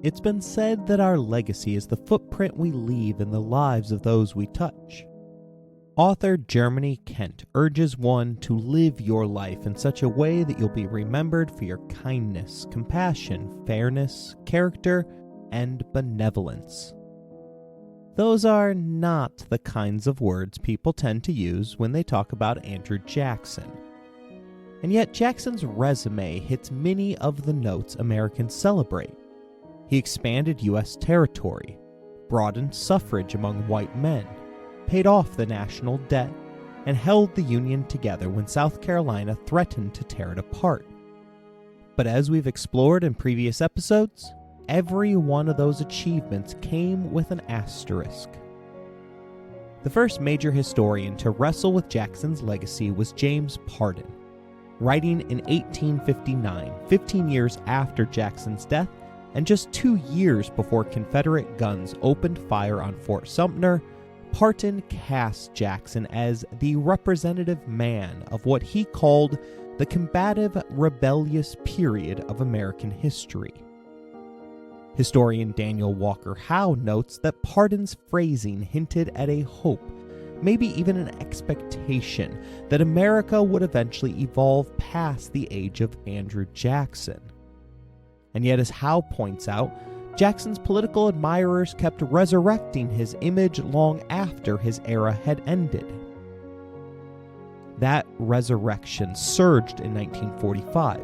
It's been said that our legacy is the footprint we leave in the lives of those we touch. Author Germany Kent urges one to live your life in such a way that you'll be remembered for your kindness, compassion, fairness, character, and benevolence. Those are not the kinds of words people tend to use when they talk about Andrew Jackson. And yet Jackson's resume hits many of the notes Americans celebrate. He expanded U.S. territory, broadened suffrage among white men, paid off the national debt, and held the Union together when South Carolina threatened to tear it apart. But as we've explored in previous episodes, every one of those achievements came with an asterisk. The first major historian to wrestle with Jackson's legacy was James Parton. Writing in 1859, 15 years after Jackson's death, and just 2 years before Confederate guns opened fire on Fort Sumter, Parton cast Jackson as the representative man of what he called the combative, rebellious period of American history. Historian Daniel Walker Howe notes that Parton's phrasing hinted at a hope, maybe even an expectation, that America would eventually evolve past the age of Andrew Jackson. And yet, as Howe points out, Jackson's political admirers kept resurrecting his image long after his era had ended. That resurrection surged in 1945,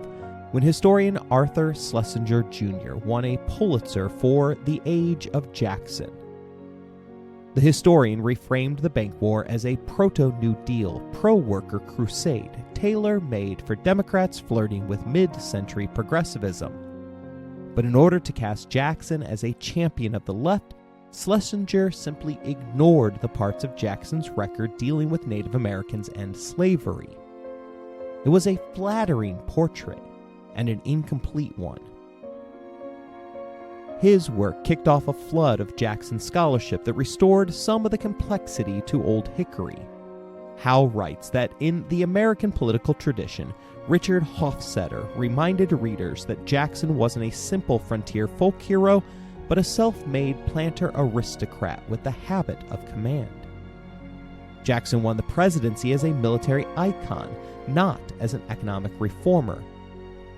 when historian Arthur Schlesinger Jr. won a Pulitzer for The Age of Jackson. The historian reframed the bank war as a proto-New Deal, pro-worker crusade, tailor-made for Democrats flirting with mid-century progressivism. But in order to cast Jackson as a champion of the left, Schlesinger simply ignored the parts of Jackson's record dealing with Native Americans and slavery. It was a flattering portrait, and an incomplete one. His work kicked off a flood of Jackson scholarship that restored some of the complexity to Old Hickory. Howe writes that in the American political tradition, Richard Hofstadter reminded readers that Jackson wasn't a simple frontier folk hero, but a self-made planter aristocrat with the habit of command. Jackson won the presidency as a military icon, not as an economic reformer.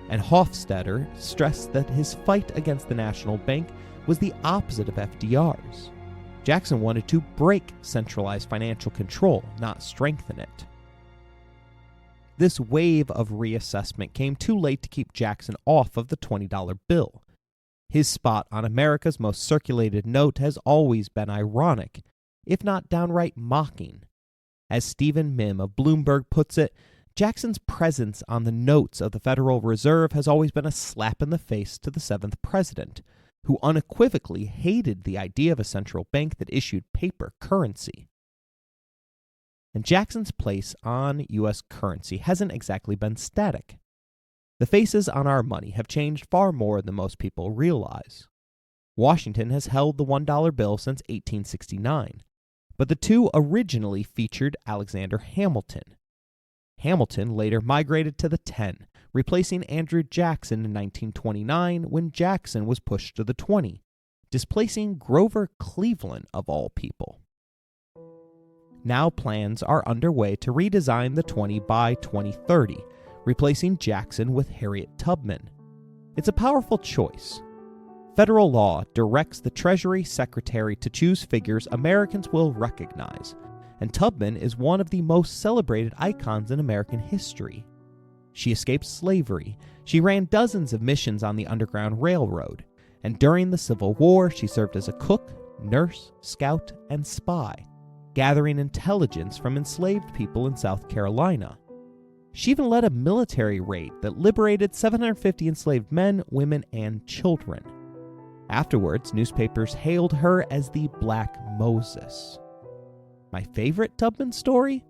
And Hofstadter stressed that his fight against the National Bank was the opposite of FDR's. Jackson wanted to break centralized financial control, not strengthen it. This wave of reassessment came too late to keep Jackson off of the $20 bill. His spot on America's most circulated note has always been ironic, if not downright mocking. As Stephen Mihm of Bloomberg puts it, Jackson's presence on the notes of the Federal Reserve has always been a slap in the face to the seventh president, who unequivocally hated the idea of a central bank that issued paper currency. And Jackson's place on U.S. currency hasn't exactly been static. The faces on our money have changed far more than most people realize. Washington has held the $1 bill since 1869, but the two originally featured Alexander Hamilton. Hamilton later migrated to the 10, replacing Andrew Jackson in 1929 when Jackson was pushed to the 20, displacing Grover Cleveland of all people. Now plans are underway to redesign the 20 by 2030, replacing Jackson with Harriet Tubman. It's a powerful choice. Federal law directs the Treasury Secretary to choose figures Americans will recognize, and Tubman is one of the most celebrated icons in American history. She escaped slavery, she ran dozens of missions on the Underground Railroad, and during the Civil War she served as a cook, nurse, scout, and spy, gathering intelligence from enslaved people in South Carolina. She even led a military raid that liberated 750 enslaved men, women, and children. Afterwards, newspapers hailed her as the Black Moses. My favorite Tubman story?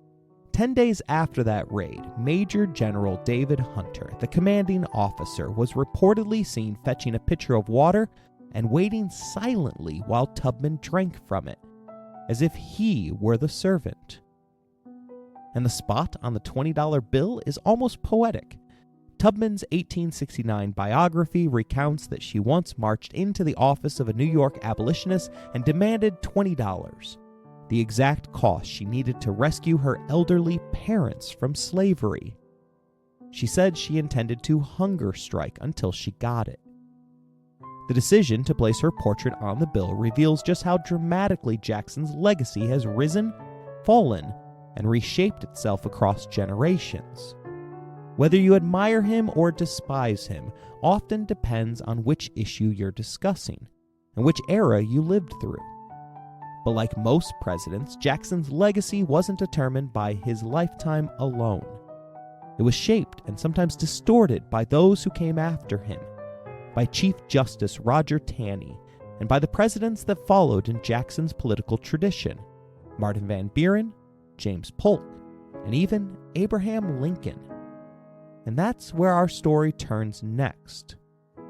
10 days after that raid, Major General David Hunter, the commanding officer, was reportedly seen fetching a pitcher of water and waiting silently while Tubman drank from it, as if he were the servant. And the spot on the $20 bill is almost poetic. Tubman's 1869 biography recounts that she once marched into the office of a New York abolitionist and demanded $20, the exact cost she needed to rescue her elderly parents from slavery. She said she intended to hunger strike until she got it. The decision to place her portrait on the bill reveals just how dramatically Jackson's legacy has risen, fallen, and reshaped itself across generations. Whether you admire him or despise him often depends on which issue you're discussing and which era you lived through. But like most presidents, Jackson's legacy wasn't determined by his lifetime alone. It was shaped and sometimes distorted by those who came after him, by Chief Justice Roger Taney, and by the presidents that followed in Jackson's political tradition, Martin Van Buren, James Polk, and even Abraham Lincoln. And that's where our story turns next,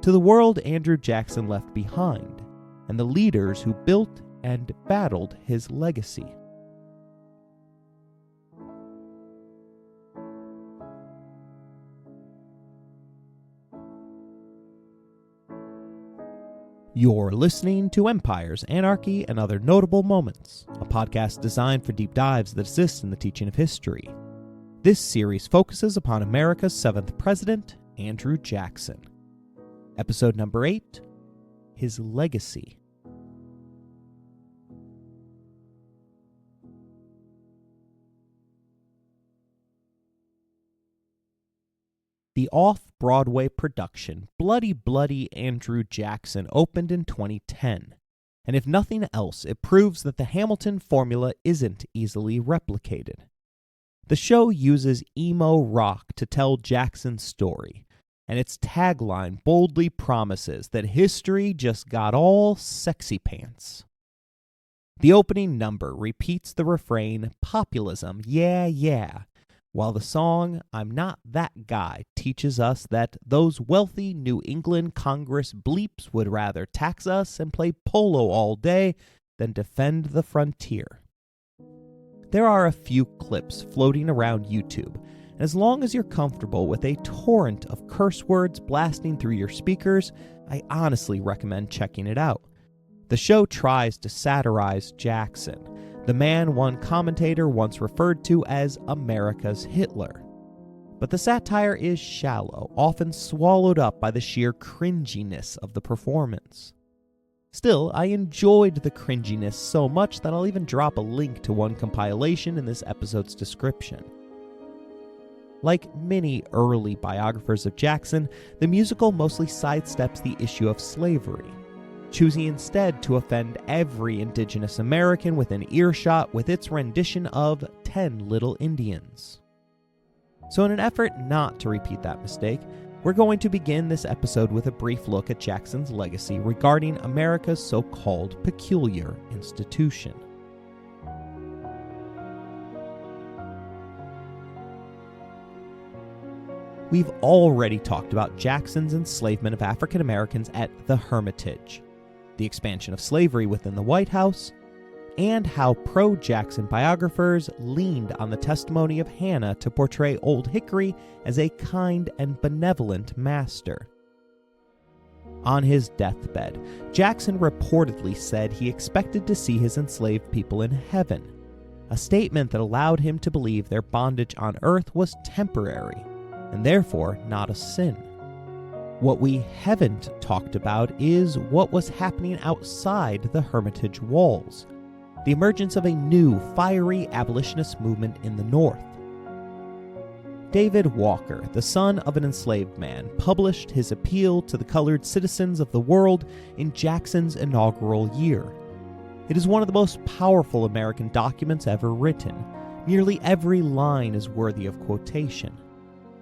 to the world Andrew Jackson left behind, and the leaders who built and battled his legacy. You're listening to Empires, Anarchy, and Other Notable Moments, a podcast designed for deep dives that assist in the teaching of history. This series focuses upon America's 7th president, Andrew Jackson. Episode number 8, His Legacy. The off-Broadway production Bloody Andrew Jackson opened in 2010, and if nothing else, it proves that the Hamilton formula isn't easily replicated. The show uses emo rock to tell Jackson's story, and its tagline boldly promises that history just got all sexy pants. The opening number repeats the refrain, "Populism, yeah, yeah," while the song "I'm Not That Guy" teaches us that those wealthy New England Congress bleeps would rather tax us and play polo all day than defend the frontier. There are a few clips floating around YouTube, and as long as you're comfortable with a torrent of curse words blasting through your speakers, I honestly recommend checking it out. The show tries to satirize Jackson, the man one commentator once referred to as America's Hitler. But the satire is shallow, often swallowed up by the sheer cringiness of the performance. Still, I enjoyed the cringiness so much that I'll even drop a link to one compilation in this episode's description. Like many early biographers of Jackson, the musical mostly sidesteps the issue of slavery, choosing instead to offend every indigenous American within earshot with its rendition of 10 Little Indians. So in an effort not to repeat that mistake, we're going to begin this episode with a brief look at Jackson's legacy regarding America's so-called peculiar institution. We've already talked about Jackson's enslavement of African Americans at the Hermitage, the expansion of slavery within the White House, and how pro-Jackson biographers leaned on the testimony of Hannah to portray Old Hickory as a kind and benevolent master. On his deathbed, Jackson reportedly said he expected to see his enslaved people in heaven, a statement that allowed him to believe their bondage on earth was temporary, and therefore not a sin. What we haven't talked about is what was happening outside the Hermitage walls, the emergence of a new, fiery abolitionist movement in the North. David Walker, the son of an enslaved man, published his appeal to the colored citizens of the world in Jackson's inaugural year. It is one of the most powerful American documents ever written. Nearly every line is worthy of quotation.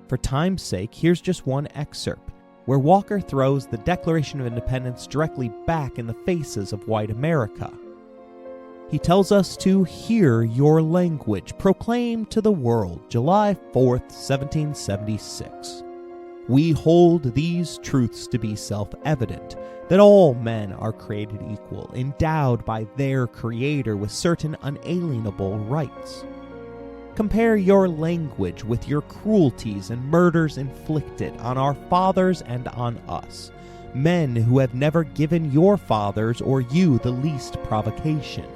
For time's sake, here's just one excerpt, where Walker throws the Declaration of Independence directly back in the faces of white America. He tells us to hear your language proclaimed to the world July 4th, 1776. We hold these truths to be self-evident, that all men are created equal, endowed by their Creator with certain unalienable rights. Compare your language with your cruelties and murders inflicted on our fathers and on us, men who have never given your fathers or you the least provocation.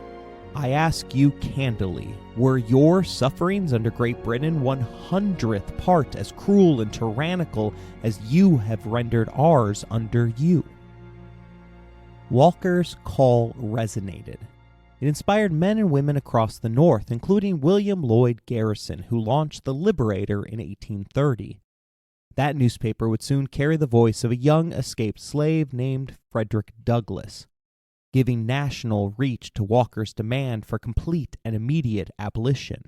I ask you candidly, were your sufferings under Great Britain 100th part as cruel and tyrannical as you have rendered ours under you? Walker's call resonated. It inspired men and women across the North, including William Lloyd Garrison, who launched The Liberator in 1830. That newspaper would soon carry the voice of a young escaped slave named Frederick Douglass, giving national reach to Walker's demand for complete and immediate abolition.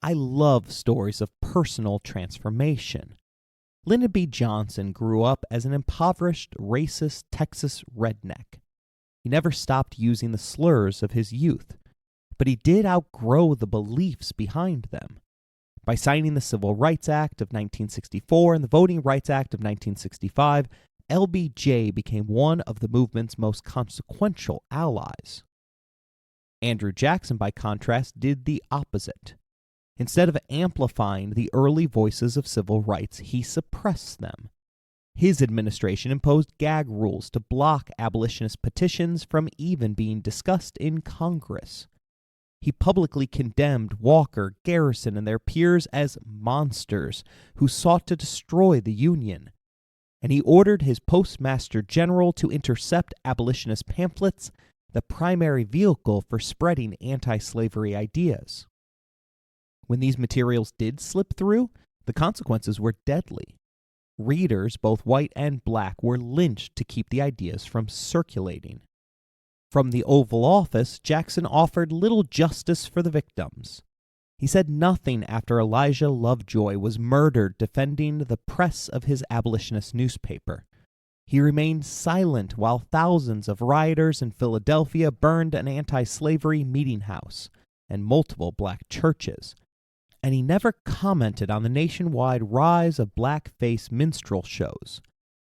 I love stories of personal transformation. Lyndon B. Johnson grew up as an impoverished, racist Texas redneck. He never stopped using the slurs of his youth, but he did outgrow the beliefs behind them. By signing the Civil Rights Act of 1964 and the Voting Rights Act of 1965, LBJ became one of the movement's most consequential allies. Andrew Jackson, by contrast, did the opposite. Instead of amplifying the early voices of civil rights, he suppressed them. His administration imposed gag rules to block abolitionist petitions from even being discussed in Congress. He publicly condemned Walker, Garrison, and their peers as monsters who sought to destroy the Union, and he ordered his Postmaster General to intercept abolitionist pamphlets, the primary vehicle for spreading anti-slavery ideas. When these materials did slip through, the consequences were deadly. Readers, both white and black, were lynched to keep the ideas from circulating. From the Oval Office, Jackson offered little justice for the victims. He said nothing after Elijah Lovejoy was murdered defending the press of his abolitionist newspaper. He remained silent while thousands of rioters in Philadelphia burned an anti-slavery meeting house and multiple black churches. And he never commented on the nationwide rise of blackface minstrel shows,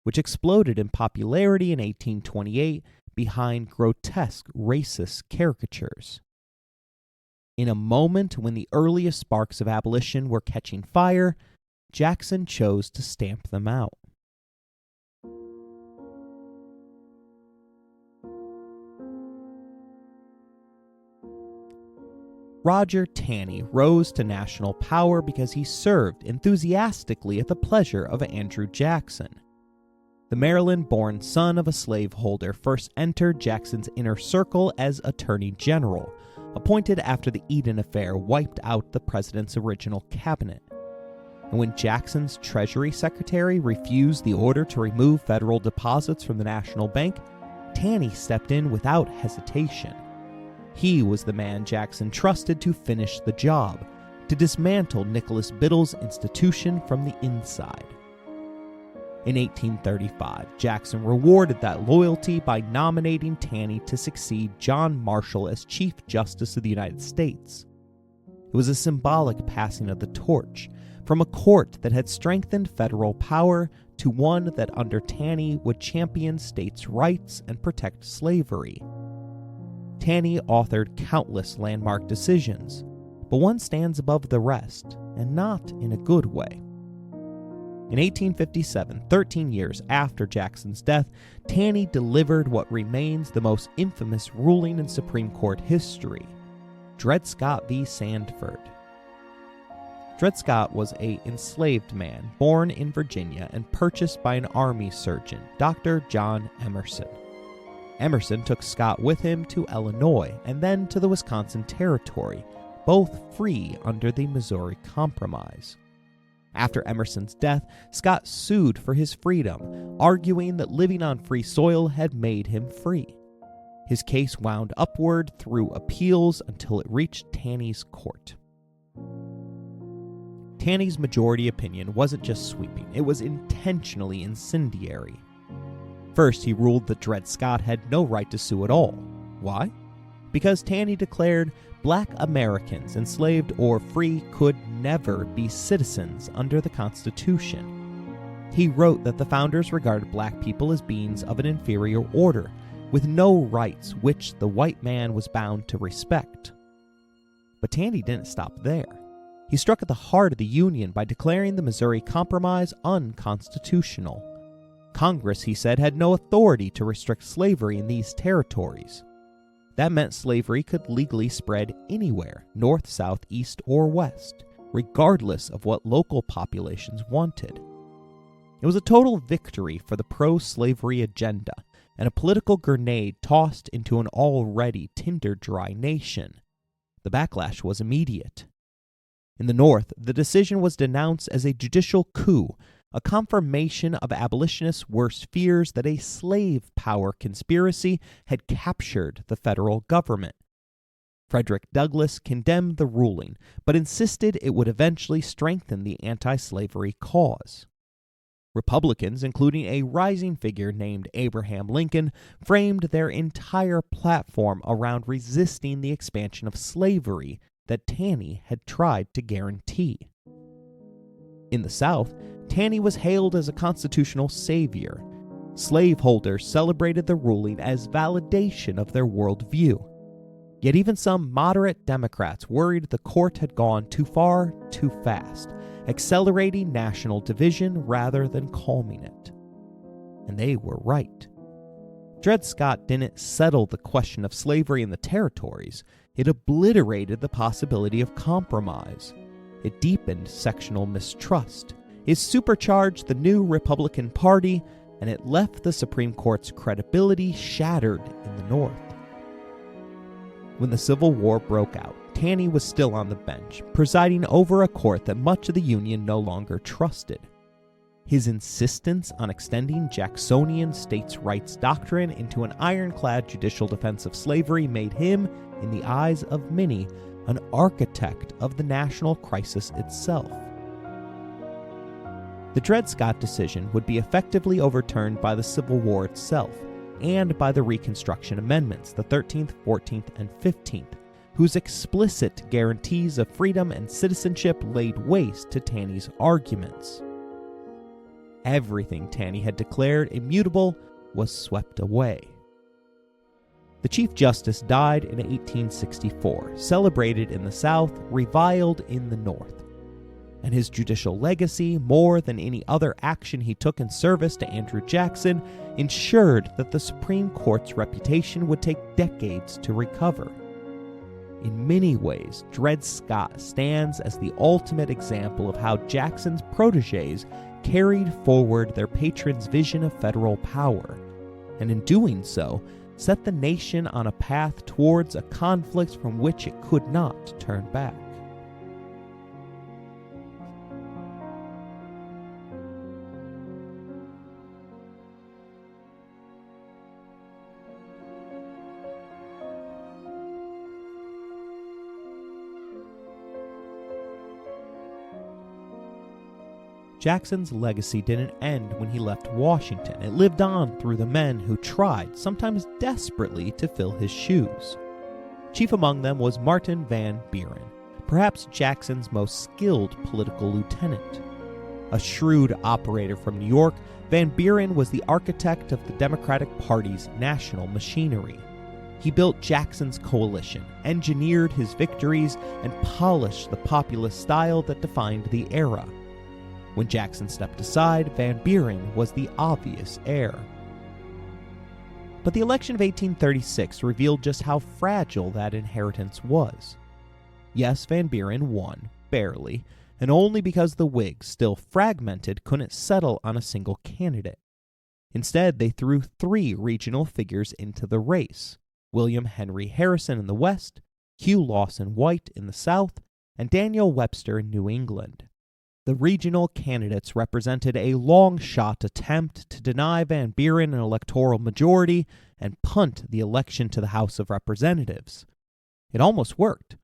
which exploded in popularity in 1828 behind grotesque racist caricatures. In a moment when the earliest sparks of abolition were catching fire, Jackson chose to stamp them out. Roger Taney rose to national power because he served enthusiastically at the pleasure of Andrew Jackson. The Maryland-born son of a slaveholder first entered Jackson's inner circle as Attorney General, appointed after the Eden Affair wiped out the president's original cabinet. And when Jackson's Treasury Secretary refused the order to remove federal deposits from the National Bank, Taney stepped in without hesitation. He was the man Jackson trusted to finish the job, to dismantle Nicholas Biddle's institution from the inside. In 1835, Jackson rewarded that loyalty by nominating Taney to succeed John Marshall as Chief Justice of the United States. It was a symbolic passing of the torch from a court that had strengthened federal power to one that under Taney would champion states' rights and protect slavery. Taney authored countless landmark decisions, but one stands above the rest, and not in a good way. In 1857, 13 years after Jackson's death, Taney delivered what remains the most infamous ruling in Supreme Court history, Dred Scott v. Sandford. Dred Scott was an enslaved man born in Virginia and purchased by an army surgeon, Dr. John Emerson. Emerson took Scott with him to Illinois and then to the Wisconsin Territory, both free under the Missouri Compromise. After Emerson's death, Scott sued for his freedom, arguing that living on free soil had made him free. His case wound upward through appeals until it reached Taney's court. Taney's majority opinion wasn't just sweeping, it was intentionally incendiary. First, he ruled that Dred Scott had no right to sue at all. Why? Because Taney declared Black Americans, enslaved or free, could never be citizens under the Constitution. He wrote that the founders regarded black people as beings of an inferior order, with no rights which the white man was bound to respect. But Taney didn't stop there. He struck at the heart of the Union by declaring the Missouri Compromise unconstitutional. Congress, he said, had no authority to restrict slavery in these territories. That meant slavery could legally spread anywhere, north, south, east, or west, regardless of what local populations wanted. It was a total victory for the pro-slavery agenda, and a political grenade tossed into an already tinder-dry nation. The backlash was immediate. In the North, the decision was denounced as a judicial coup, a confirmation of abolitionists' worst fears that a slave power conspiracy had captured the federal government. Frederick Douglass condemned the ruling, but insisted it would eventually strengthen the anti-slavery cause. Republicans, including a rising figure named Abraham Lincoln, framed their entire platform around resisting the expansion of slavery that Taney had tried to guarantee. In the South, Taney was hailed as a constitutional savior. Slaveholders celebrated the ruling as validation of their worldview. Yet even some moderate Democrats worried the court had gone too far, too fast, accelerating national division rather than calming it. And they were right. Dred Scott didn't settle the question of slavery in the territories. It obliterated the possibility of compromise. It deepened sectional mistrust. It supercharged the new Republican Party, and it left the Supreme Court's credibility shattered in the North. When the Civil War broke out, Taney was still on the bench, presiding over a court that much of the Union no longer trusted. His insistence on extending Jacksonian states' rights doctrine into an ironclad judicial defense of slavery made him, in the eyes of many, an architect of the national crisis itself. The Dred Scott decision would be effectively overturned by the Civil War itself, and by the Reconstruction Amendments, the 13th, 14th, and 15th, whose explicit guarantees of freedom and citizenship laid waste to Taney's arguments. Everything Taney had declared immutable was swept away. The Chief Justice died in 1864, celebrated in the South, reviled in the North. And his judicial legacy, more than any other action he took in service to Andrew Jackson, ensured that the Supreme Court's reputation would take decades to recover. In many ways, Dred Scott stands as the ultimate example of how Jackson's protégés carried forward their patron's vision of federal power, and in doing so, set the nation on a path towards a conflict from which it could not turn back. Jackson's legacy didn't end when he left Washington. It lived on through the men who tried, sometimes desperately, to fill his shoes. Chief among them was Martin Van Buren, perhaps Jackson's most skilled political lieutenant. A shrewd operator from New York, Van Buren was the architect of the Democratic Party's national machinery. He built Jackson's coalition, engineered his victories, and polished the populist style that defined the era. When Jackson stepped aside, Van Buren was the obvious heir. But the election of 1836 revealed just how fragile that inheritance was. Yes, Van Buren won, barely, and only because the Whigs, still fragmented, couldn't settle on a single candidate. Instead, they threw three regional figures into the race: William Henry Harrison in the West, Hugh Lawson White in the South, and Daniel Webster in New England. The regional candidates represented a long-shot attempt to deny Van Buren an electoral majority and punt the election to the House of Representatives. It almost worked.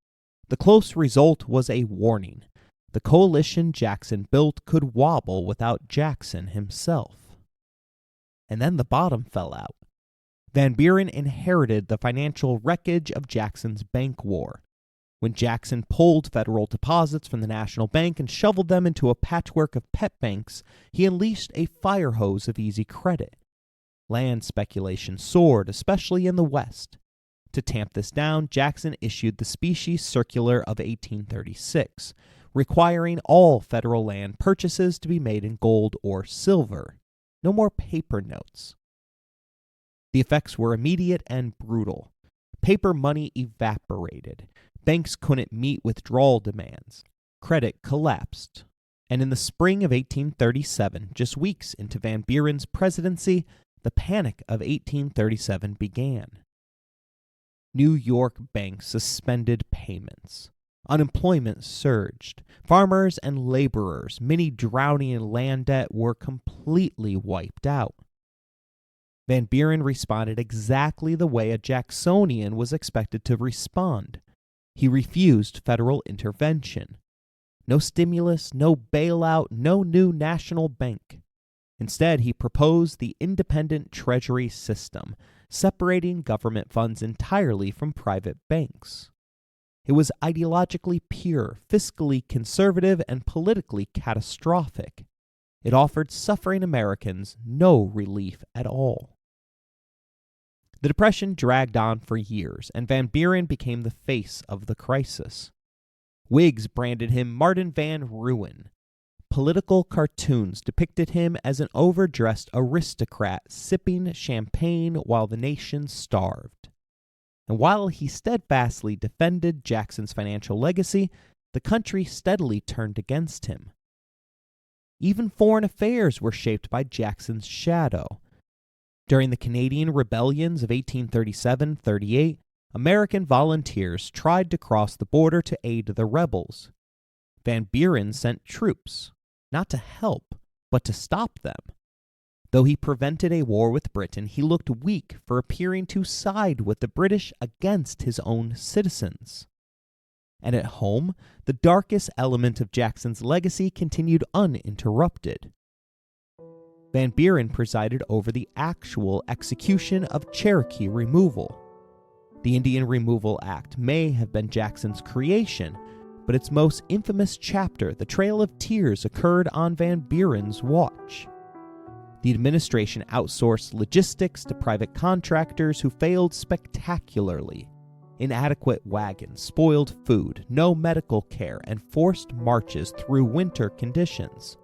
The close result was a warning. The coalition Jackson built could wobble without Jackson himself. And then the bottom fell out. Van Buren inherited the financial wreckage of Jackson's bank war. When Jackson pulled federal deposits from the National Bank and shoveled them into a patchwork of pet banks, he unleashed a fire hose of easy credit. Land speculation soared, especially in the West. To tamp this down, Jackson issued the Specie Circular of 1836, requiring all federal land purchases to be made in gold or silver. No more paper notes. The effects were immediate and brutal. Paper money evaporated. Banks couldn't meet withdrawal demands. Credit collapsed. And in the spring of 1837, just weeks into Van Buren's presidency, the Panic of 1837 began. New York banks suspended payments. Unemployment surged. Farmers and laborers, many drowning in land debt, were completely wiped out. Van Buren responded exactly the way a Jacksonian was expected to respond. He refused federal intervention. No stimulus, no bailout, no new national bank. Instead, he proposed the independent treasury system, separating government funds entirely from private banks. It was ideologically pure, fiscally conservative, and politically catastrophic. It offered suffering Americans no relief at all. The Depression dragged on for years, and Van Buren became the face of the crisis. Whigs branded him Martin Van Ruin. Political cartoons depicted him as an overdressed aristocrat sipping champagne while the nation starved. And while he steadfastly defended Jackson's financial legacy, the country steadily turned against him. Even foreign affairs were shaped by Jackson's shadow. During the Canadian rebellions of 1837-38, American volunteers tried to cross the border to aid the rebels. Van Buren sent troops, not to help, but to stop them. Though he prevented a war with Britain, he looked weak for appearing to side with the British against his own citizens. And at home, the darkest element of Jackson's legacy continued uninterrupted. Van Buren presided over the actual execution of Cherokee removal. The Indian Removal Act may have been Jackson's creation, but its most infamous chapter, the Trail of Tears, occurred on Van Buren's watch. The administration outsourced logistics to private contractors who failed spectacularly. Inadequate wagons, spoiled food, no medical care, and forced marches through winter conditions.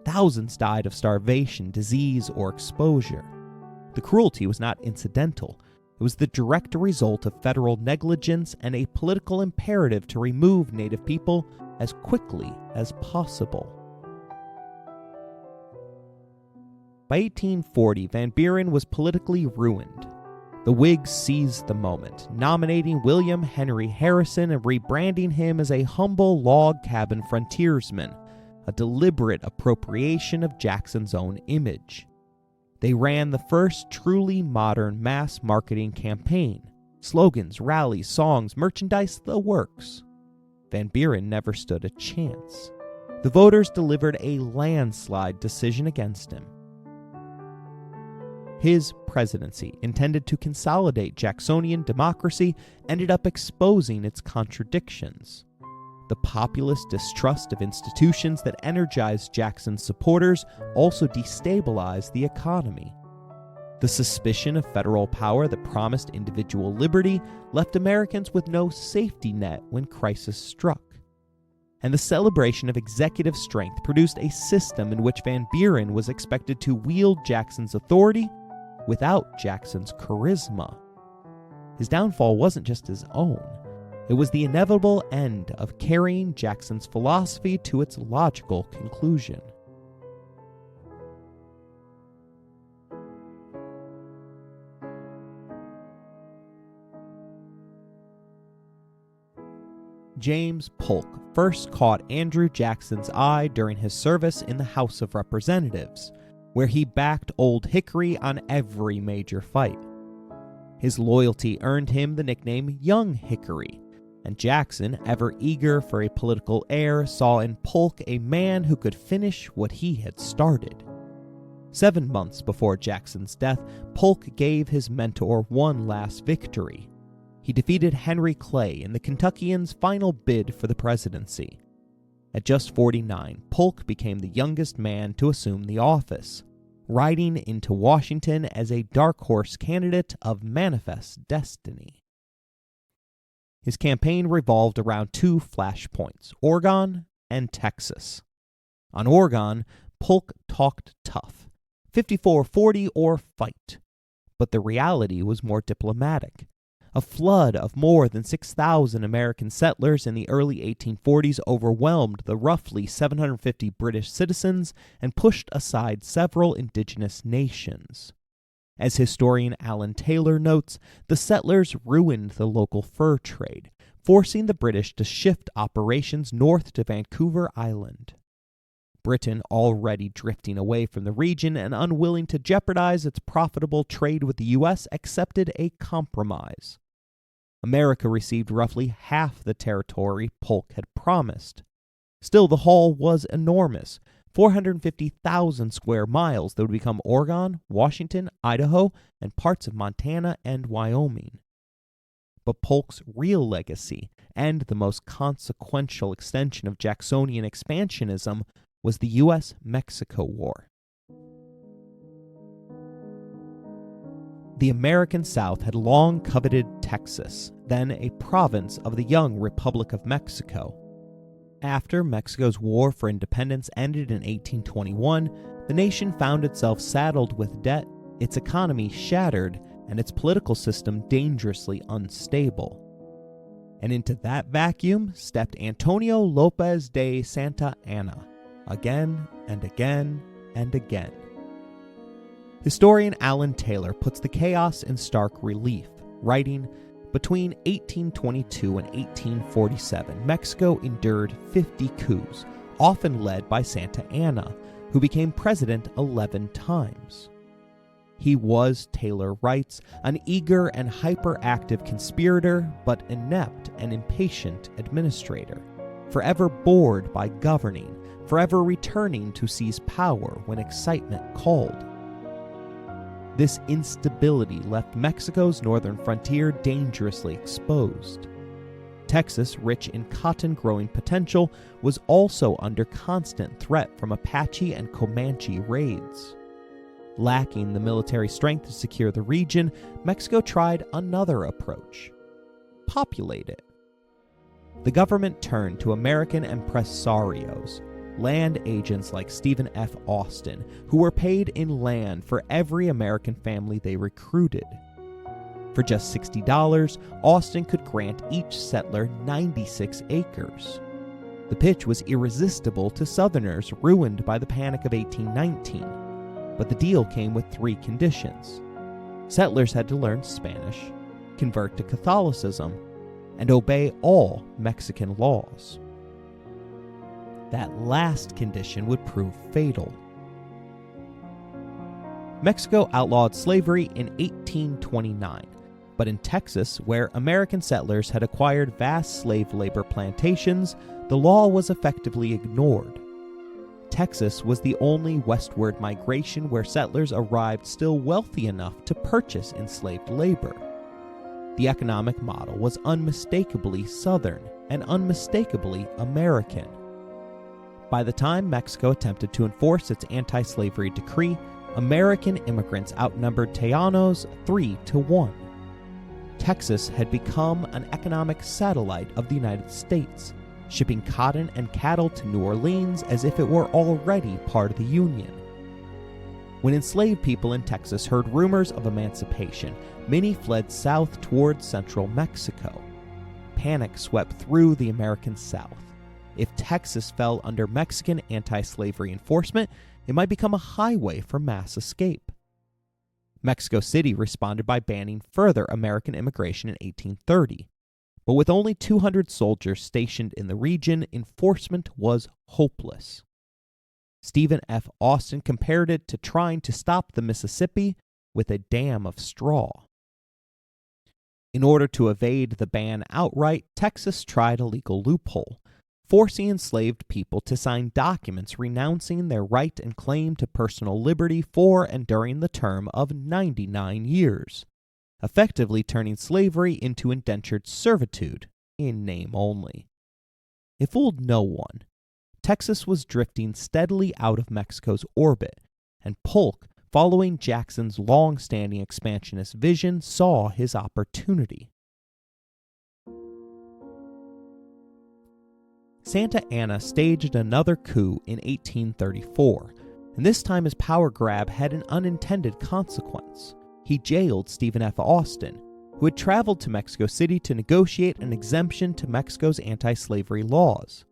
Thousands died of starvation, disease, or exposure. The cruelty was not incidental. It was the direct result of federal negligence and a political imperative to remove Native people as quickly as possible. By 1840, Van Buren was politically ruined. The Whigs seized the moment, nominating William Henry Harrison and rebranding him as a humble log cabin frontiersman, a deliberate appropriation of Jackson's own image. They ran the first truly modern mass marketing campaign. Slogans, rallies, songs, merchandise, the works. Van Buren never stood a chance. The voters delivered a landslide decision against him. His presidency, intended to consolidate Jacksonian democracy, ended up exposing its contradictions. The populist distrust of institutions that energized Jackson's supporters also destabilized the economy. The suspicion of federal power that promised individual liberty left Americans with no safety net when crisis struck. And the celebration of executive strength produced a system in which Van Buren was expected to wield Jackson's authority without Jackson's charisma. His downfall wasn't just his own. It was the inevitable end of carrying Jackson's philosophy to its logical conclusion. James Polk first caught Andrew Jackson's eye during his service in the House of Representatives, where he backed Old Hickory on every major fight. His loyalty earned him the nickname Young Hickory, and Jackson, ever eager for a political heir, saw in Polk a man who could finish what he had started. 7 months before Jackson's death, Polk gave his mentor one last victory. He defeated Henry Clay in the Kentuckians' final bid for the presidency. At just 49, Polk became the youngest man to assume the office, riding into Washington as a dark horse candidate of manifest destiny. His campaign revolved around two flashpoints, Oregon and Texas. On Oregon, Polk talked tough, 54-40 or fight. But the reality was more diplomatic. A flood of more than 6,000 American settlers in the early 1840s overwhelmed the roughly 750 British citizens and pushed aside several indigenous nations. As historian Alan Taylor notes, the settlers ruined the local fur trade, forcing the British to shift operations north to Vancouver Island. Britain, already drifting away from the region and unwilling to jeopardize its profitable trade with the U.S., accepted a compromise. America received roughly half the territory Polk had promised. Still, the haul was enormous, 450,000 square miles that would become Oregon, Washington, Idaho, and parts of Montana and Wyoming. But Polk's real legacy, and the most consequential extension of Jacksonian expansionism, was the U.S.-Mexico War. The American South had long coveted Texas, then a province of the young Republic of Mexico. After Mexico's War for Independence ended in 1821, the nation found itself saddled with debt, its economy shattered, and its political system dangerously unstable. And into that vacuum stepped Antonio Lopez de Santa Anna, again and again and again. Historian Alan Taylor puts the chaos in stark relief, writing, "Between 1822 and 1847, Mexico endured 50 coups, often led by Santa Anna, who became president 11 times. He was, Taylor writes, an eager and hyperactive conspirator, but inept and impatient administrator, forever bored by governing, forever returning to seize power when excitement called. This instability left Mexico's northern frontier dangerously exposed. Texas, rich in cotton-growing potential, was also under constant threat from Apache and Comanche raids. Lacking the military strength to secure the region, Mexico tried another approach: populate it. The government turned to American impresarios, land agents like Stephen F. Austin, who were paid in land for every American family they recruited. For just $60, Austin could grant each settler 96 acres. The pitch was irresistible to Southerners ruined by the Panic of 1819, but the deal came with 3 conditions. Settlers had to learn Spanish, convert to Catholicism, and obey all Mexican laws. That last condition would prove fatal. Mexico outlawed slavery in 1829, but in Texas, where American settlers had acquired vast slave labor plantations, the law was effectively ignored. Texas was the only westward migration where settlers arrived still wealthy enough to purchase enslaved labor. The economic model was unmistakably Southern and unmistakably American. By the time Mexico attempted to enforce its anti-slavery decree, American immigrants outnumbered Tejanos 3-1. Texas had become an economic satellite of the United States, shipping cotton and cattle to New Orleans as if it were already part of the Union. When enslaved people in Texas heard rumors of emancipation, many fled south towards central Mexico. Panic swept through the American South. If Texas fell under Mexican anti-slavery enforcement, it might become a highway for mass escape. Mexico City responded by banning further American immigration in 1830. But with only 200 soldiers stationed in the region, enforcement was hopeless. Stephen F. Austin compared it to trying to stop the Mississippi with a dam of straw. In order to evade the ban outright, Texas tried a legal loophole, forcing enslaved people to sign documents renouncing their right and claim to personal liberty for and during the term of 99 years, effectively turning slavery into indentured servitude, in name only. It fooled no one. Texas was drifting steadily out of Mexico's orbit, and Polk, following Jackson's long-standing expansionist vision, saw his opportunity. Santa Anna staged another coup in 1834, and this time his power grab had an unintended consequence. He jailed Stephen F. Austin, who had traveled to Mexico City to negotiate an exemption to Mexico's anti-slavery laws.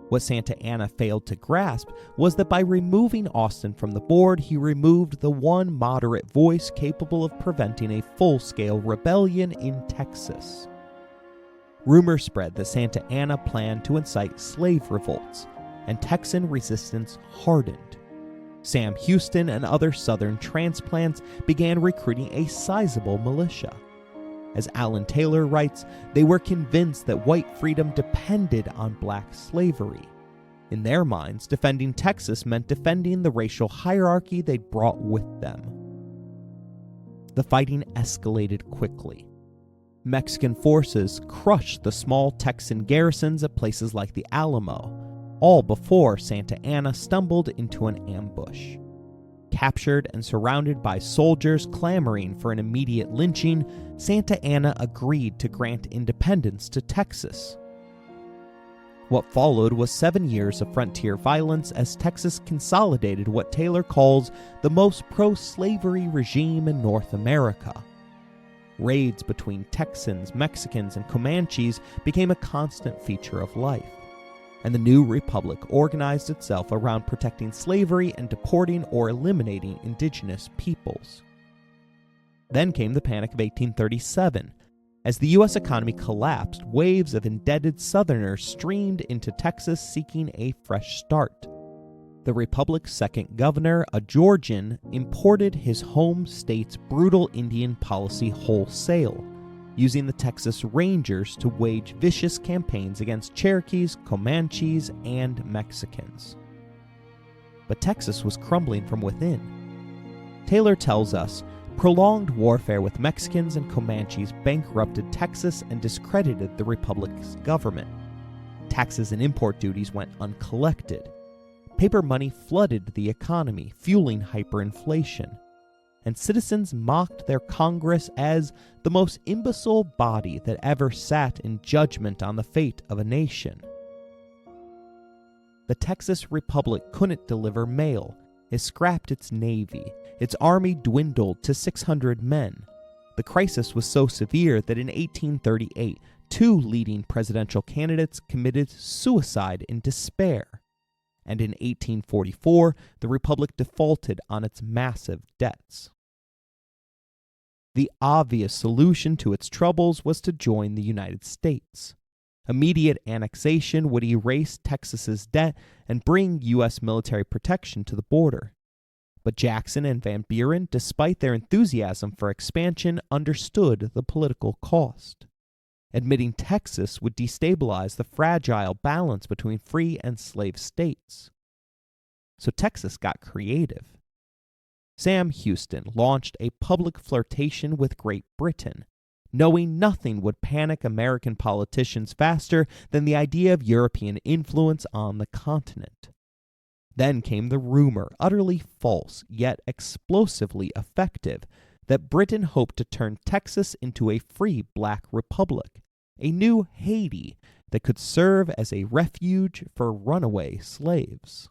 What Santa Anna failed to grasp was that by removing Austin from the board, he removed the one moderate voice capable of preventing a full-scale rebellion in Texas. Rumors spread that Santa Anna planned to incite slave revolts, and Texan resistance hardened. Sam Houston and other Southern transplants began recruiting a sizable militia. As Alan Taylor writes, they were convinced that white freedom depended on black slavery. In their minds, defending Texas meant defending the racial hierarchy they'd brought with them. The fighting escalated quickly. Mexican forces crushed the small Texan garrisons at places like the Alamo, all before Santa Anna stumbled into an ambush. Captured and surrounded by soldiers clamoring for an immediate lynching, Santa Anna agreed to grant independence to Texas. What followed was 7 years of frontier violence as Texas consolidated what Taylor calls the most pro-slavery regime in North America. Raids between Texans, Mexicans, and Comanches became a constant feature of life, and the new republic organized itself around protecting slavery and deporting or eliminating indigenous peoples. Then came the Panic of 1837. As the U.S. economy collapsed, waves of indebted Southerners streamed into Texas seeking a fresh start. The republic's second governor, a Georgian, imported his home state's brutal Indian policy wholesale, using the Texas Rangers to wage vicious campaigns against Cherokees, Comanches, and Mexicans. But Texas was crumbling from within. Taylor tells us, prolonged warfare with Mexicans and Comanches bankrupted Texas and discredited the republic's government. Taxes and import duties went uncollected. Paper money flooded the economy, fueling hyperinflation. And citizens mocked their Congress as the most imbecile body that ever sat in judgment on the fate of a nation. The Texas Republic couldn't deliver mail. It scrapped its navy. Its army dwindled to 600 men. The crisis was so severe that in 1838, 2 leading presidential candidates committed suicide in despair. And in 1844, the Republic defaulted on its massive debts. The obvious solution to its troubles was to join the United States. Immediate annexation would erase Texas's debt and bring U.S. military protection to the border. But Jackson and Van Buren, despite their enthusiasm for expansion, understood the political cost. Admitting Texas would destabilize the fragile balance between free and slave states. So Texas got creative. Sam Houston launched a public flirtation with Great Britain, knowing nothing would panic American politicians faster than the idea of European influence on the continent. Then came the rumor, utterly false yet explosively effective, that Britain hoped to turn Texas into a free black republic, a new Haiti that could serve as a refuge for runaway slaves.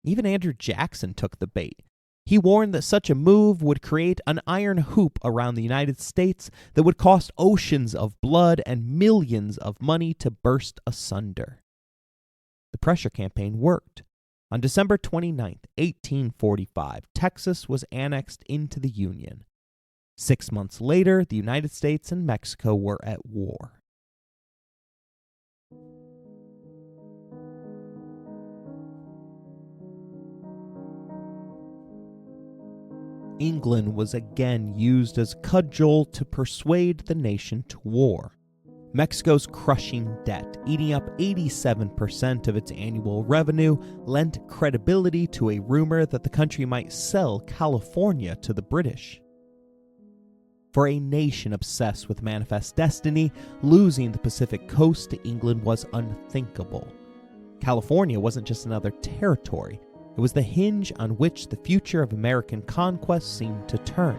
Even Andrew Jackson took the bait. He warned that such a move would create an iron hoop around the United States that would cost oceans of blood and millions of money to burst asunder. The pressure campaign worked. On December 29, 1845, Texas was annexed into the Union. 6 months later, the United States and Mexico were at war. England was again used as a cudgel to persuade the nation to war. Mexico's crushing debt, eating up 87% of its annual revenue, lent credibility to a rumor that the country might sell California to the British. For a nation obsessed with manifest destiny, losing the Pacific coast to England was unthinkable. California wasn't just another territory. It was the hinge on which the future of American conquest seemed to turn,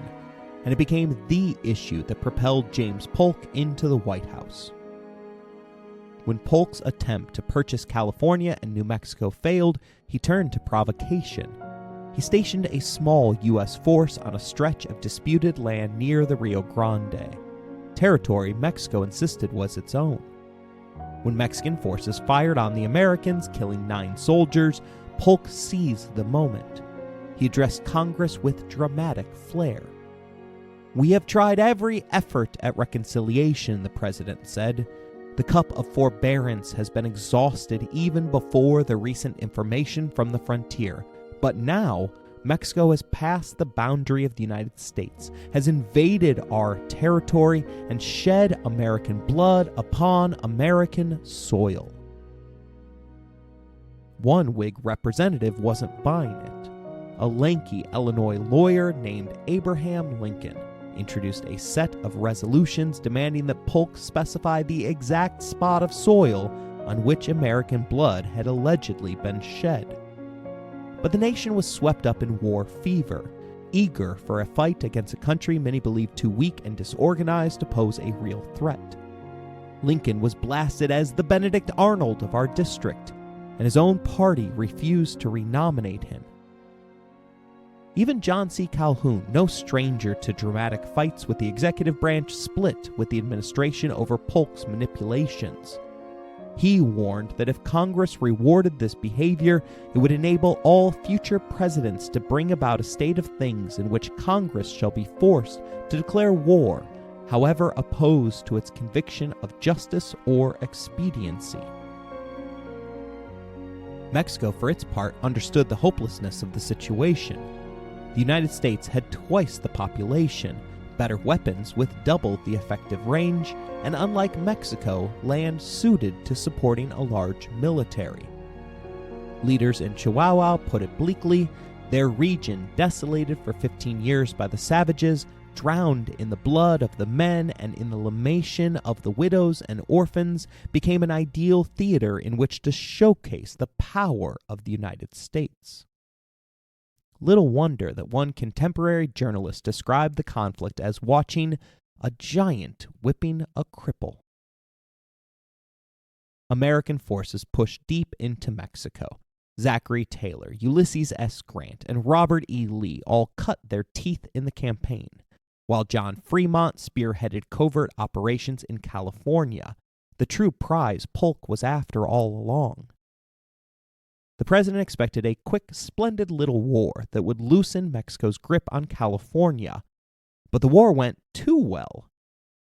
and it became the issue that propelled James Polk into the White House. When Polk's attempt to purchase California and New Mexico failed, he turned to provocation. He stationed a small U.S. force on a stretch of disputed land near the Rio Grande, territory Mexico insisted was its own. When Mexican forces fired on the Americans, killing 9 soldiers, Polk seized the moment. He addressed Congress with dramatic flair. "We have tried every effort at reconciliation," the president said. "The cup of forbearance has been exhausted even before the recent information from the frontier. But now, Mexico has passed the boundary of the United States, has invaded our territory, and shed American blood upon American soil." One Whig representative wasn't buying it. A lanky Illinois lawyer named Abraham Lincoln introduced a set of resolutions demanding that Polk specify the exact spot of soil on which American blood had allegedly been shed. But the nation was swept up in war fever, eager for a fight against a country many believed too weak and disorganized to pose a real threat. Lincoln was blasted as the Benedict Arnold of our district, and his own party refused to renominate him. Even John C. Calhoun, no stranger to dramatic fights with the executive branch, split with the administration over Polk's manipulations. He warned that if Congress rewarded this behavior, it would enable all future presidents to bring about a state of things in which Congress shall be forced to declare war, however opposed to its conviction of justice or expediency. Mexico, for its part, understood the hopelessness of the situation. The United States had twice the population, better weapons with double the effective range, and unlike Mexico, land suited to supporting a large military. Leaders in Chihuahua put it bleakly: their region, desolated for 15 years by the savages, drowned in the blood of the men and in the lamentation of the widows and orphans, became an ideal theater in which to showcase the power of the United States. Little wonder that one contemporary journalist described the conflict as watching a giant whipping a cripple. American forces pushed deep into Mexico. Zachary Taylor, Ulysses S. Grant, and Robert E. Lee all cut their teeth in the campaign, while John Fremont spearheaded covert operations in California, the true prize Polk was after all along. The president expected a quick, splendid little war that would loosen Mexico's grip on California, but the war went too well.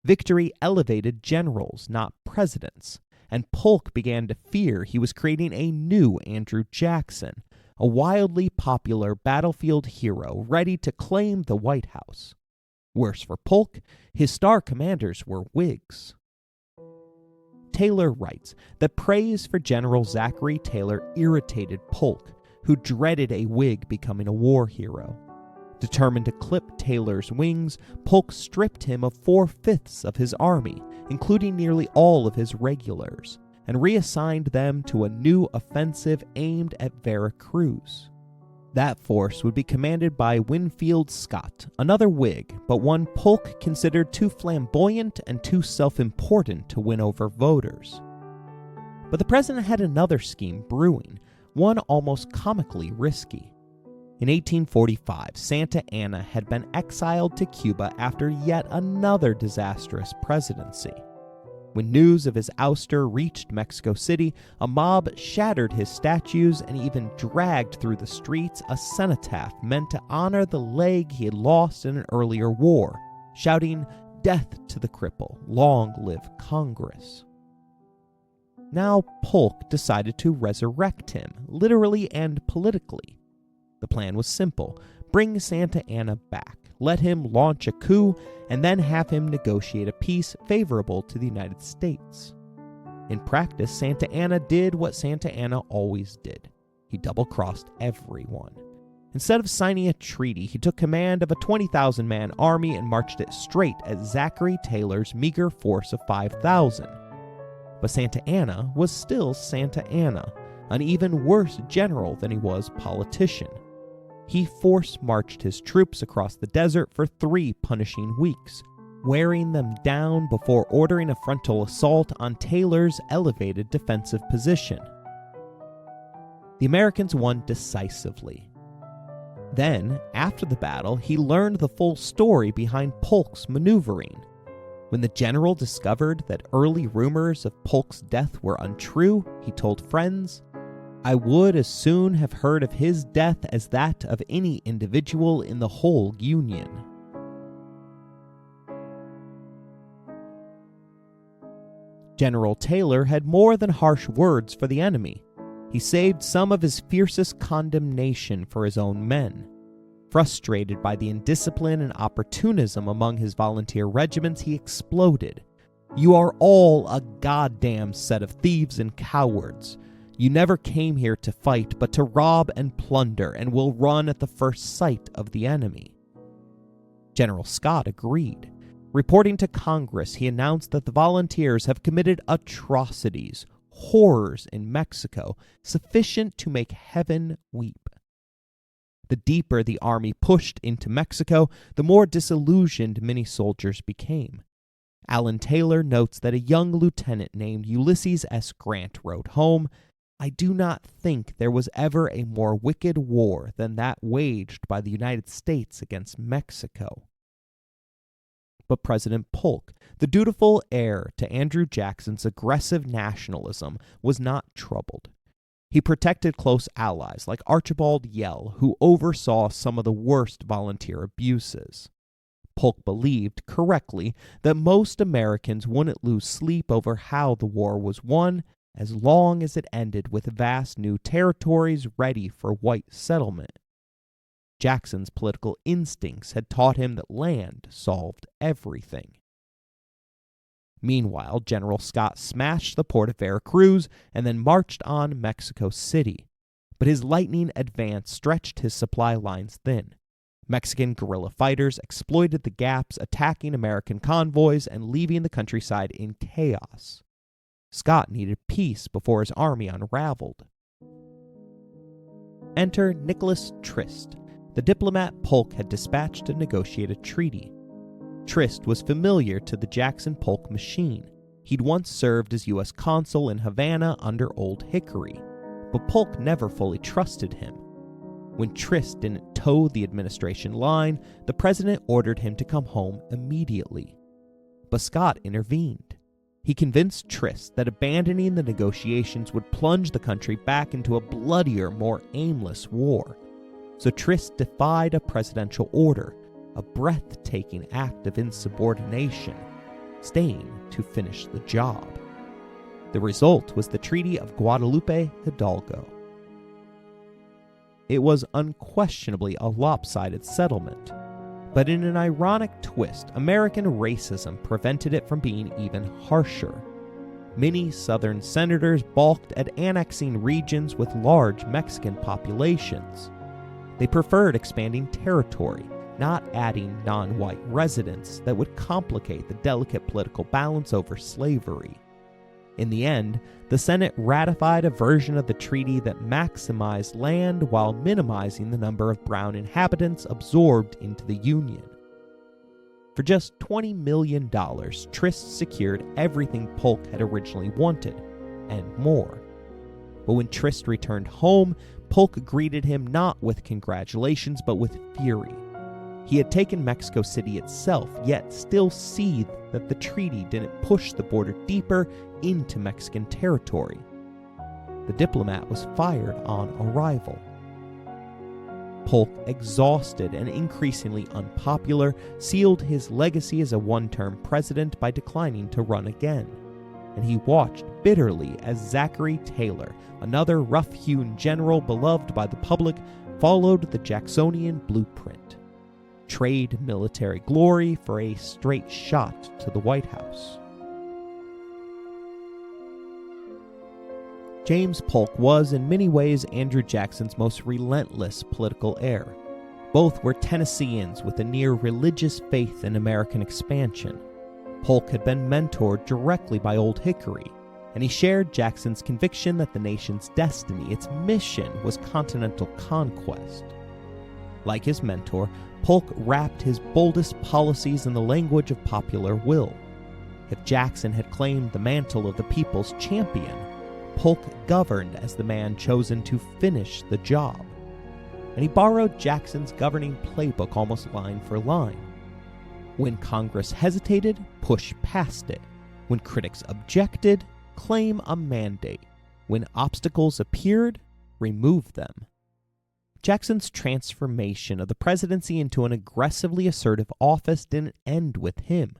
Victory elevated generals, not presidents, and Polk began to fear he was creating a new Andrew Jackson, a wildly popular battlefield hero ready to claim the White House. Worse for Polk, his star commanders were Whigs. Taylor writes that praise for General Zachary Taylor irritated Polk, who dreaded a Whig becoming a war hero. Determined to clip Taylor's wings, Polk stripped him of 4/5 of his army, including nearly all of his regulars, and reassigned them to a new offensive aimed at Veracruz. That force would be commanded by Winfield Scott, another Whig, but one Polk considered too flamboyant and too self-important to win over voters. But the president had another scheme brewing, one almost comically risky. In 1845, Santa Anna had been exiled to Cuba after yet another disastrous presidency. When news of his ouster reached Mexico City, a mob shattered his statues and even dragged through the streets a cenotaph meant to honor the leg he had lost in an earlier war, shouting, "Death to the cripple, long live Congress." Now Polk decided to resurrect him, literally and politically. The plan was simple: bring Santa Anna back, let him launch a coup, and then have him negotiate a peace favorable to the United States. In practice, Santa Anna did what Santa Anna always did. He double-crossed everyone. Instead of signing a treaty, he took command of a 20,000-man army and marched it straight at Zachary Taylor's meager force of 5,000. But Santa Anna was still Santa Anna, an even worse general than he was politician. He force-marched his troops across the desert for 3 punishing weeks, wearing them down before ordering a frontal assault on Taylor's elevated defensive position. The Americans won decisively. Then, after the battle, he learned the full story behind Polk's maneuvering. When the general discovered that early rumors of Polk's death were untrue, he told friends, "I would as soon have heard of his death as that of any individual in the whole Union." General Taylor had more than harsh words for the enemy. He saved some of his fiercest condemnation for his own men. Frustrated by the indiscipline and opportunism among his volunteer regiments, he exploded. "You are all a goddamn set of thieves and cowards. You never came here to fight, but to rob and plunder, and will run at the first sight of the enemy." General Scott agreed. Reporting to Congress, he announced that the volunteers have committed atrocities, horrors in Mexico, sufficient to make heaven weep. The deeper the army pushed into Mexico, the more disillusioned many soldiers became. Alan Taylor notes that a young lieutenant named Ulysses S. Grant wrote home, "I do not think there was ever a more wicked war than that waged by the United States against Mexico." But President Polk, the dutiful heir to Andrew Jackson's aggressive nationalism, was not troubled. He protected close allies like Archibald Yell, who oversaw some of the worst volunteer abuses. Polk believed, correctly, that most Americans wouldn't lose sleep over how the war was won as long as it ended with vast new territories ready for white settlement. Jackson's political instincts had taught him that land solved everything. Meanwhile, General Scott smashed the port of Veracruz and then marched on Mexico City. But his lightning advance stretched his supply lines thin. Mexican guerrilla fighters exploited the gaps, attacking American convoys and leaving the countryside in chaos. Scott needed peace before his army unraveled. Enter Nicholas Trist, the diplomat Polk had dispatched to negotiate a treaty. Trist was familiar to the Jackson-Polk machine. He'd once served as U.S. consul in Havana under Old Hickory, but Polk never fully trusted him. When Trist didn't toe the administration line, the president ordered him to come home immediately. But Scott intervened. He convinced Trist that abandoning the negotiations would plunge the country back into a bloodier, more aimless war. So Trist defied a presidential order, a breathtaking act of insubordination, staying to finish the job. The result was the Treaty of Guadalupe Hidalgo. It was unquestionably a lopsided settlement, but in an ironic twist, American racism prevented it from being even harsher. Many Southern senators balked at annexing regions with large Mexican populations. They preferred expanding territory, not adding non-white residents that would complicate the delicate political balance over slavery. In the end, the Senate ratified a version of the treaty that maximized land while minimizing the number of brown inhabitants absorbed into the Union. For just $20 million, Trist secured everything Polk had originally wanted, and more. But when Trist returned home, Polk greeted him not with congratulations, but with fury. He had taken Mexico City itself, yet still seethed that the treaty didn't push the border deeper into Mexican territory. The diplomat was fired on arrival. Polk, exhausted and increasingly unpopular, sealed his legacy as a one-term president by declining to run again. And he watched bitterly as Zachary Taylor, another rough-hewn general beloved by the public, followed the Jacksonian blueprint. Trade military glory for a straight shot to the White House. James Polk was in many ways Andrew Jackson's most relentless political heir. Both were Tennesseans with a near religious faith in American expansion. Polk had been mentored directly by Old Hickory, and he shared Jackson's conviction that the nation's destiny, its mission, was continental conquest. Like his mentor, Polk wrapped his boldest policies in the language of popular will. If Jackson had claimed the mantle of the people's champion, Polk governed as the man chosen to finish the job. And he borrowed Jackson's governing playbook almost line for line. When Congress hesitated, push past it. When critics objected, claim a mandate. When obstacles appeared, remove them. Jackson's transformation of the presidency into an aggressively assertive office didn't end with him.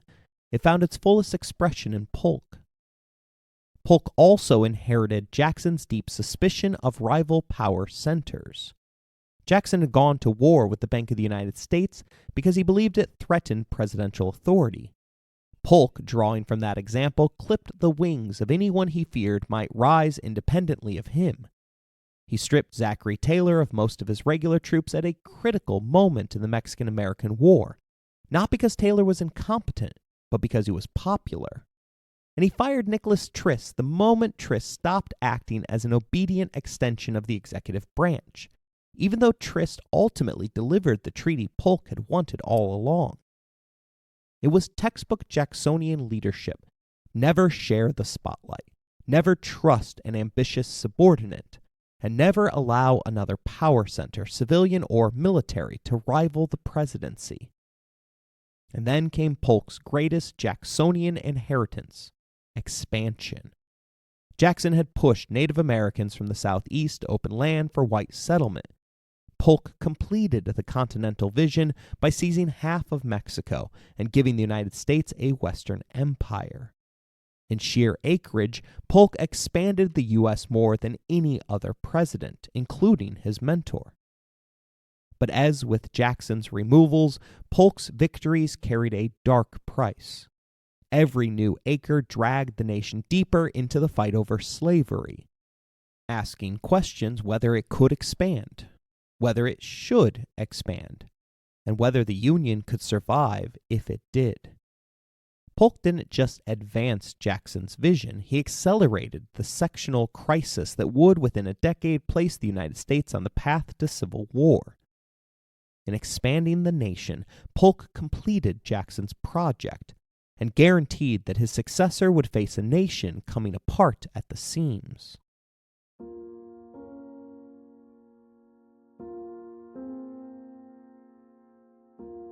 It found its fullest expression in Polk. Polk also inherited Jackson's deep suspicion of rival power centers. Jackson had gone to war with the Bank of the United States because he believed it threatened presidential authority. Polk, drawing from that example, clipped the wings of anyone he feared might rise independently of him. He stripped Zachary Taylor of most of his regular troops at a critical moment in the Mexican-American War, not because Taylor was incompetent, but because he was popular. And he fired Nicholas Trist the moment Trist stopped acting as an obedient extension of the executive branch, even though Trist ultimately delivered the treaty Polk had wanted all along. It was textbook Jacksonian leadership. Never share the spotlight, never trust an ambitious subordinate, and never allow another power center, civilian or military, to rival the presidency. And then came Polk's greatest Jacksonian inheritance, expansion. Jackson had pushed Native Americans from the southeast to open land for white settlement. Polk completed the continental vision by seizing half of Mexico and giving the United States a Western empire. In sheer acreage, Polk expanded the U.S. more than any other president, including his mentor. But as with Jackson's removals, Polk's victories carried a dark price. Every new acre dragged the nation deeper into the fight over slavery, asking questions whether it could expand, whether it should expand, and whether the Union could survive if it did. Polk didn't just advance Jackson's vision, he accelerated the sectional crisis that would, within a decade, place the United States on the path to civil war. In expanding the nation, Polk completed Jackson's project and guaranteed that his successor would face a nation coming apart at the seams.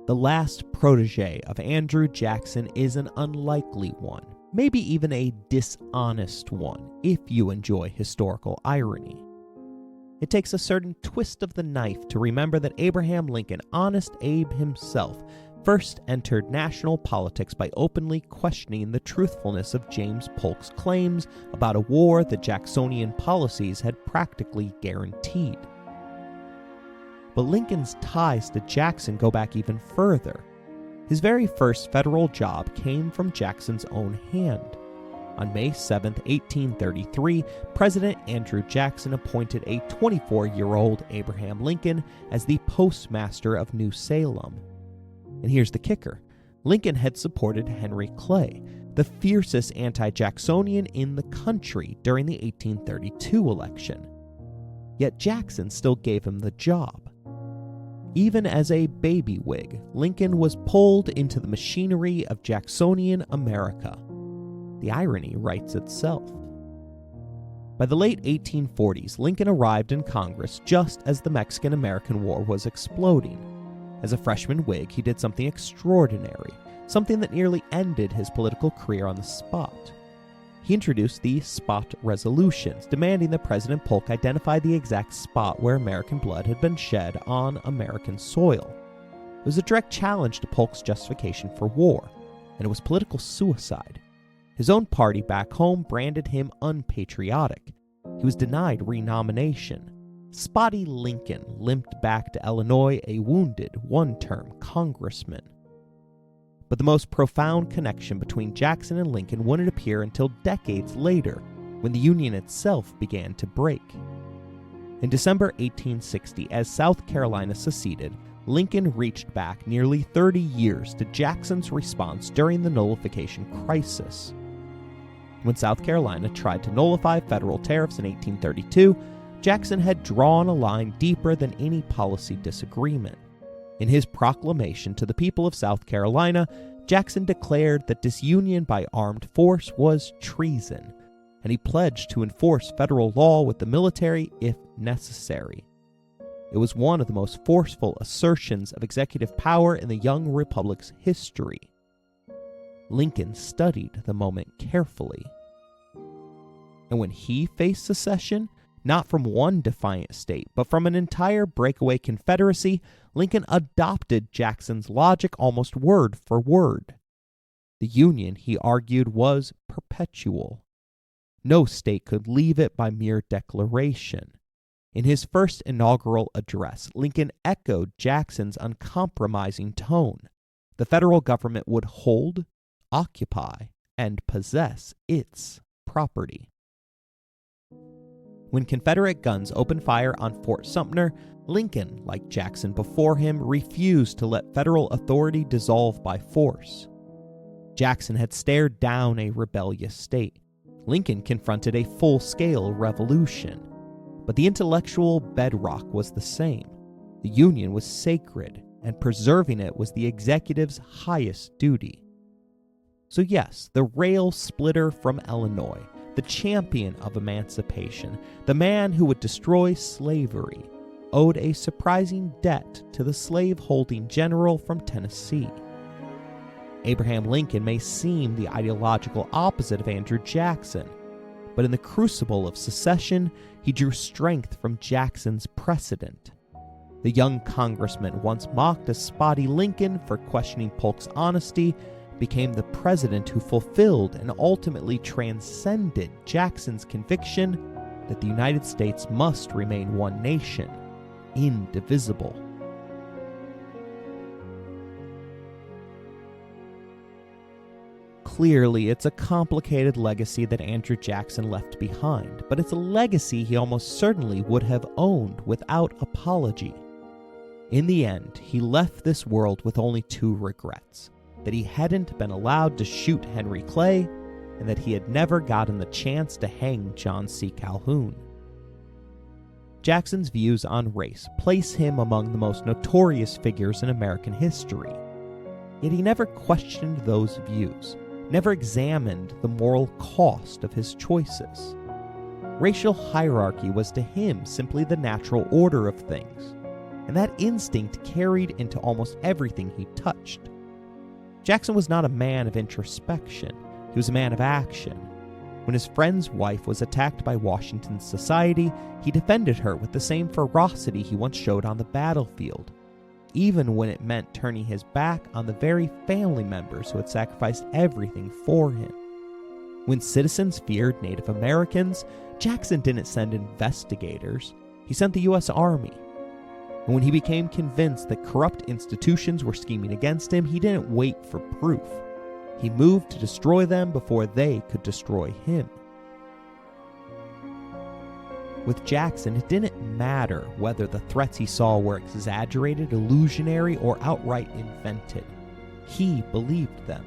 The last protege of Andrew Jackson is an unlikely one, maybe even a dishonest one, if you enjoy historical irony. It takes a certain twist of the knife to remember that Abraham Lincoln, Honest Abe himself, first entered national politics by openly questioning the truthfulness of James Polk's claims about a war that Jacksonian policies had practically guaranteed. But Lincoln's ties to Jackson go back even further. His very first federal job came from Jackson's own hand. On May 7, 1833, President Andrew Jackson appointed a 24-year-old Abraham Lincoln as the postmaster of New Salem. And here's the kicker. Lincoln had supported Henry Clay, the fiercest anti-Jacksonian in the country during the 1832 election. Yet Jackson still gave him the job. Even as a baby Whig, Lincoln was pulled into the machinery of Jacksonian America. The irony writes itself. By the late 1840s, Lincoln arrived in Congress just as the Mexican-American War was exploding. As a freshman Whig, he did something extraordinary, something that nearly ended his political career on the spot. He introduced the spot resolutions, demanding that President Polk identify the exact spot where American blood had been shed on American soil. It was a direct challenge to Polk's justification for war, and it was political suicide. His own party back home branded him unpatriotic. He was denied renomination. Spotty Lincoln limped back to Illinois a wounded one-term congressman. But the most profound connection between Jackson and Lincoln wouldn't appear until decades later, when the Union itself began to break. In December 1860, as South Carolina seceded, Lincoln reached back nearly 30 years to Jackson's response during the nullification crisis. When South Carolina tried to nullify federal tariffs in 1832, Jackson had drawn a line deeper than any policy disagreement. In his proclamation to the people of South Carolina, Jackson declared that disunion by armed force was treason, and he pledged to enforce federal law with the military if necessary. It was one of the most forceful assertions of executive power in the young republic's history. Lincoln studied the moment carefully. And when he faced secession, not from one defiant state, but from an entire breakaway Confederacy, Lincoln adopted Jackson's logic almost word for word. The Union, he argued, was perpetual. No state could leave it by mere declaration. In his first inaugural address, Lincoln echoed Jackson's uncompromising tone. The federal government would hold, occupy, and possess its property. When Confederate guns opened fire on Fort Sumter, Lincoln, like Jackson before him, refused to let federal authority dissolve by force. Jackson had stared down a rebellious state. Lincoln confronted a full-scale revolution. But the intellectual bedrock was the same. The Union was sacred, and preserving it was the executive's highest duty. So yes, the rail splitter from Illinois, the champion of emancipation, the man who would destroy slavery, owed a surprising debt to the slave-holding general from Tennessee. Abraham Lincoln may seem the ideological opposite of Andrew Jackson, but in the crucible of secession, he drew strength from Jackson's precedent. The young congressman once mocked as spotty Lincoln for questioning Polk's honesty became the president who fulfilled and ultimately transcended Jackson's conviction that the United States must remain one nation, indivisible. Clearly, it's a complicated legacy that Andrew Jackson left behind, but it's a legacy he almost certainly would have owned without apology. In the end, he left this world with only two regrets: that he hadn't been allowed to shoot Henry Clay, and that he had never gotten the chance to hang John C. Calhoun. Jackson's views on race place him among the most notorious figures in American history. Yet he never questioned those views, never examined the moral cost of his choices. Racial hierarchy was to him simply the natural order of things, and that instinct carried into almost everything he touched. Jackson was not a man of introspection, he was a man of action. When his friend's wife was attacked by Washington's society, he defended her with the same ferocity he once showed on the battlefield, even when it meant turning his back on the very family members who had sacrificed everything for him. When citizens feared Native Americans, Jackson didn't send investigators, he sent the U.S. Army. And when he became convinced that corrupt institutions were scheming against him, he didn't wait for proof. He moved to destroy them before they could destroy him. With Jackson, it didn't matter whether the threats he saw were exaggerated, illusionary, or outright invented. He believed them.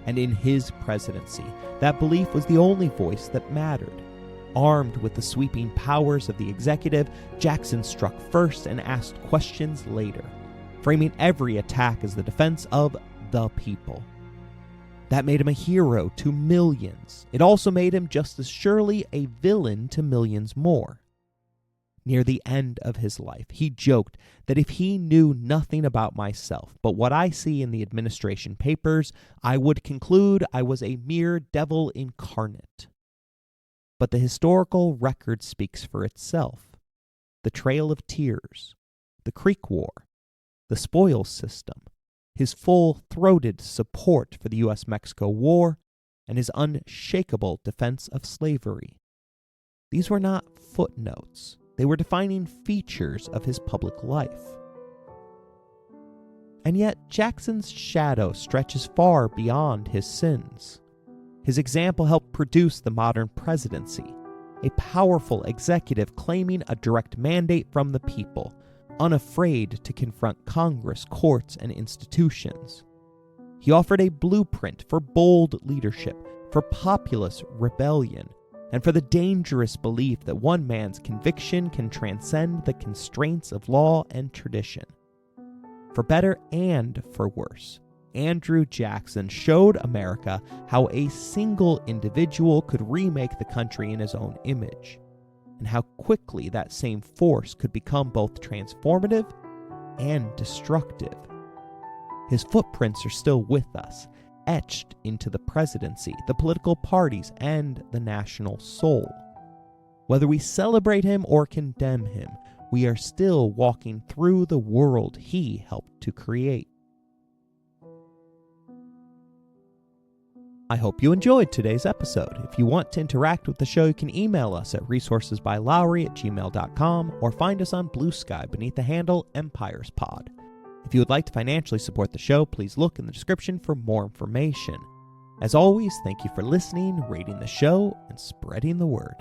And in his presidency, that belief was the only voice that mattered. Armed with the sweeping powers of the executive, Jackson struck first and asked questions later, framing every attack as the defense of the people. That made him a hero to millions. It also made him just as surely a villain to millions more. Near the end of his life, he joked that if he knew nothing about myself but what I see in the administration papers, I would conclude I was a mere devil incarnate. But the historical record speaks for itself. The Trail of Tears, the Creek War, the Spoils System, his full-throated support for the U.S.-Mexico War, and his unshakable defense of slavery. These were not footnotes. They were defining features of his public life. And yet, Jackson's shadow stretches far beyond his sins. His example helped produce the modern presidency, a powerful executive claiming a direct mandate from the people, unafraid to confront Congress, courts, and institutions. He offered a blueprint for bold leadership, for populist rebellion, and for the dangerous belief that one man's conviction can transcend the constraints of law and tradition. For better and for worse, Andrew Jackson showed America how a single individual could remake the country in his own image, and how quickly that same force could become both transformative and destructive. His footprints are still with us, etched into the presidency, the political parties, and the national soul. Whether we celebrate him or condemn him, we are still walking through the world he helped to create. I hope you enjoyed today's episode. If you want to interact with the show, you can email us at resourcesbylowery@gmail.com or find us on Bluesky beneath the handle EmpiresPod. If you would like to financially support the show, please look in the description for more information. As always, thank you for listening, rating the show, and spreading the word.